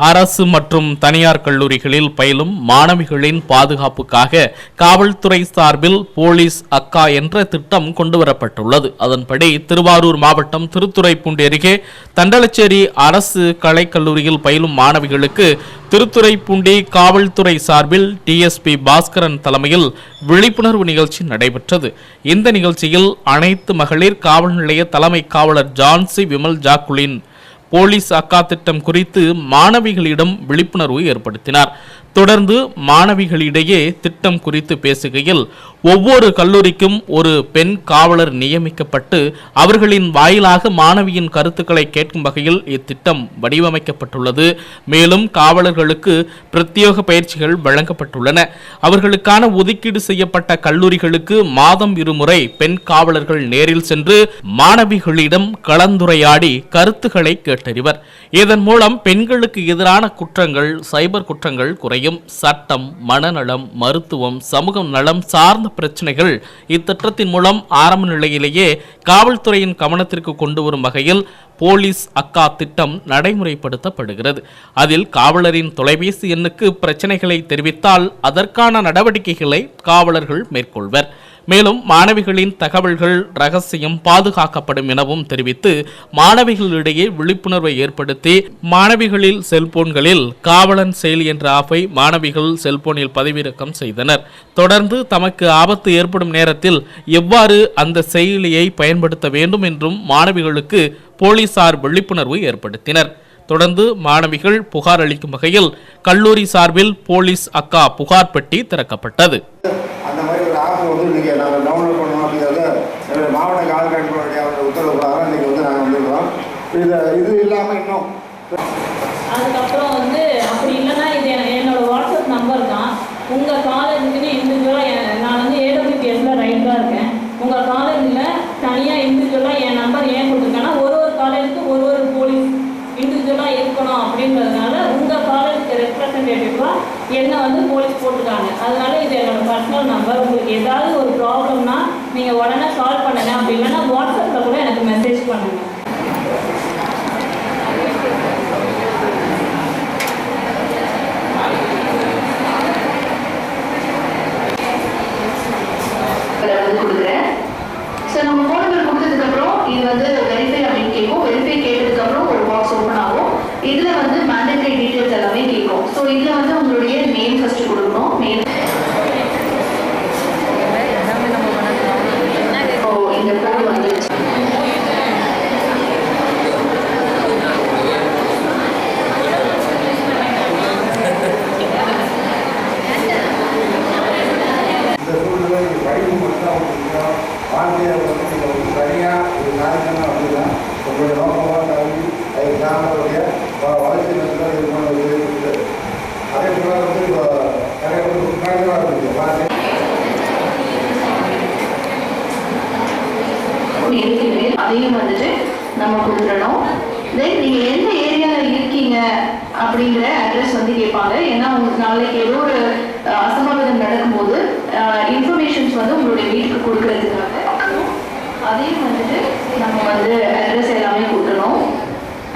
அரசு மற்றும் தனியார் கல்லூரிகளில் பயிலும் மாணவிகளின் பாதுகாப்புக்காக காவல்துறை சார்பில் போலீஸ் அக்கா என்ற திட்டம் கொண்டுவரப்பட்டுள்ளது. அதன்படி திருவாரூர் மாவட்டம் திருத்துறைப்பூண்டி அருகே தண்டலச்சேரி அரசு கலைக்கல்லூரியில் பயிலும் மாணவிகளுக்கு திருத்துறைப்பூண்டி காவல்துறை சார்பில் டிஎஸ்பி பாஸ்கரன் தலைமையில் விழிப்புணர்வு நிகழ்ச்சி நடைபெற்றது. இந்த நிகழ்ச்சியில் அனைத்து மகளிர் காவல் நிலைய தலைமை காவலர் ஜான்சி விமல் ஜாக்குலின் போலீஸ் அக்கா திட்டம் குறித்து மாணவிகளிடம் விழிப்புணர்வு ஏற்படுத்தினார். தொடர்ந்து மாணவிகளிடையே திட்டம் குறித்து பேசுகையில், ஒவ்வொரு கல்லூரிக்கும் ஒரு பெண் காவலர் நியமிக்கப்பட்டு அவர்களின் வாயிலாக மாணவியின் கருத்துக்களை கேட்கும் வகையில் இத்திட்டம் வடிவமைக்கப்பட்டுள்ளது. மேலும் காவலர்களுக்கு பிரத்யேக பயிற்சிகள் வழங்கப்பட்டுள்ளன. அவர்களுக்கான ஒதுக்கீடு செய்யப்பட்ட கல்லூரிகளுக்கு மாதம் இருமுறை பெண் காவலர்கள் நேரில் சென்று மாணவிகளிடம் கலந்துரையாடி கருத்துக்களை கேட்டறிவர். இதன் மூலம் பெண்களுக்கு எதிரான குற்றங்கள், சைபர் குற்றங்கள் குறையும். சட்டம், மனநலம், மருத்துவம், சமூக நலம் சார்ந்த பிரச்சனைகள் இத்திட்டத்தின் மூலம் ஆரம்ப நிலையிலேயே காவல்துறையின் கவனத்திற்கு கொண்டு வரும் வகையில் போலீஸ் அக்கா திட்டம் நடைமுறைப்படுத்தப்படுகிறது. அதில் காவலரின் தொலைபேசி எண்ணுக்கு பிரச்சனைகளை தெரிவித்தால் அதற்கான நடவடிக்கைகளை காவலர்கள் மேற்கொள்வர். மேலும் மாணவிகளின் தகவல்கள் ரகசியம் பாதுகாக்கப்படும் எனவும் தெரிவித்து மாணவிகளிடையே விழிப்புணர்வை ஏற்படுத்தி மாணவிகளில் செல்போன்களில் காவலன் செயலி என்ற ஆப்பை மாணவிகள் செல்போனில் பதிவிறக்கம் செய்தனர். தொடர்ந்து தமக்கு ஆபத்து ஏற்படும் நேரத்தில் எவ்வாறு அந்த செயலியை பயன்படுத்த வேண்டும் என்றும் மாணவிகளுக்கு போலீசார் விழிப்புணர்வு ஏற்படுத்தினர். தொடர்ந்து மாணவிகள் புகார் அளிக்கும் வகையில் கல்லூரி சார்பில் போலீஸ் அக்கா புகார் பெட்டி திறக்கப்பட்டது. மாவட்ட காவல் கண்காணிப்பாளருடைய உத்தரவு பிரகாரம் இன்னைக்கு நாங்கள் வந்துருக்கோம். இது இல்லாமல் இன்னும் அதுக்கப்புறம் அப்படி இல்லைன்னா இது என்னோட வாட்ஸ்அப் நம்பர் தான். உங்கள் காலேஜுக்குன்னு இண்டிவிஜுவலாக நான் ஏடபிள்யூபிஎஸ்ல ரைட்டாக இருக்கேன். உங்கள் காலேஜில் தனியாக இண்டிவிஜுவலாக என் நம்பர் ஏன் கொடுத்துருக்கேன்னா ஒரு காலேஜுக்கு ஒரு போலீஸ் இண்டிவிஜுவலாக இருக்கணும் அப்படின்றதுனால உங்கள் காலேஜுக்கு ரெப்ரசன்டேட்டிவாக என்ன போலீஸ் போட்டுருக்காங்க. அதனால இது என்னோட பர்சனல் நம்பர். உங்களுக்கு ஏதாவது ஒரு ப்ராப்ளம்னா நீங்கள் உடனே சால்வ் பண்ணுங்க. அப்படி இல்லைன்னா வாட்ஸ்அப்பில் கூட எனக்கு மெசேஜ் பண்ணுங்க. கொடுக்குறேன். ஸோ நம்ம ஃபோன் நம்பர் கொடுத்ததுக்கப்புறம் இது வெரிஃபை அப்படின்னு கேட்கும். வெரிஃபை கேட்டதுக்கப்புறம் ஒரு பாக்ஸ் ஓப்பன் ஆகும். இதில் மேண்டேட்டரி டீட்டெயில்ஸ் எல்லாமே கேட்கும். ஸோ இதில் உங்களுடைய நேம் ஃபர்ஸ்ட் கொடுக்கணும். நேம் இந்த கோடு வந்துருச்சு. இந்த சூழ்நிலை படிப்பு மட்டும் வாழ்க்கையை சரியாக ஒரு காரியமாக அப்படின்னா உங்களுடைய நோக்கமாக தங்கி அதை சார்ந்தவருடைய வளர்ச்சி நிலத்தில் இது பண்ண அதே போல் நிறைய இருக்குது. அதையும் நம்ம கொடுத்துடணும். தென் நீங்கள் எந்த ஏரியாவில் இருக்கீங்க அப்படிங்கிற அட்ரஸ் கேட்பாங்க. ஏன்னா உங்களுக்கு நாளைக்கு ஏதோ ஒரு அசம்பாவிதம் நடக்கும்போது இன்ஃபர்மேஷன்ஸ் உங்களுடைய வீட்டுக்கு கொடுக்கறதுக்காக அதையும் நம்ம அட்ரஸ் எல்லாமே கொடுக்கணும்.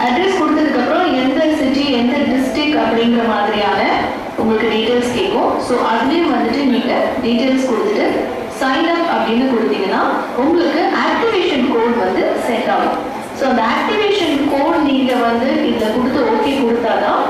அட்ரஸ் கொடுத்ததுக்கப்புறம் எந்த சிட்டி எந்த டிஸ்ட்ரிக்ட் அப்படிங்கிற மாதிரியான உங்களுக்கு டீட்டெயில்ஸ் கேட்கும். ஸோ அதுலேயும் நீங்கள் டீட்டெயில்ஸ் கொடுத்துட்டு சைன் அப் அப்படின்னு கொடுத்தீங்கன்னா உங்களுக்கு ஆக்டிவேஷன் கோட் சென்ட் ஆகும். ஸோ அந்த ஆக்டிவேஷன் கோட் நீங்கள் இதில் கொடுத்து ஓகே கொடுத்தாதான்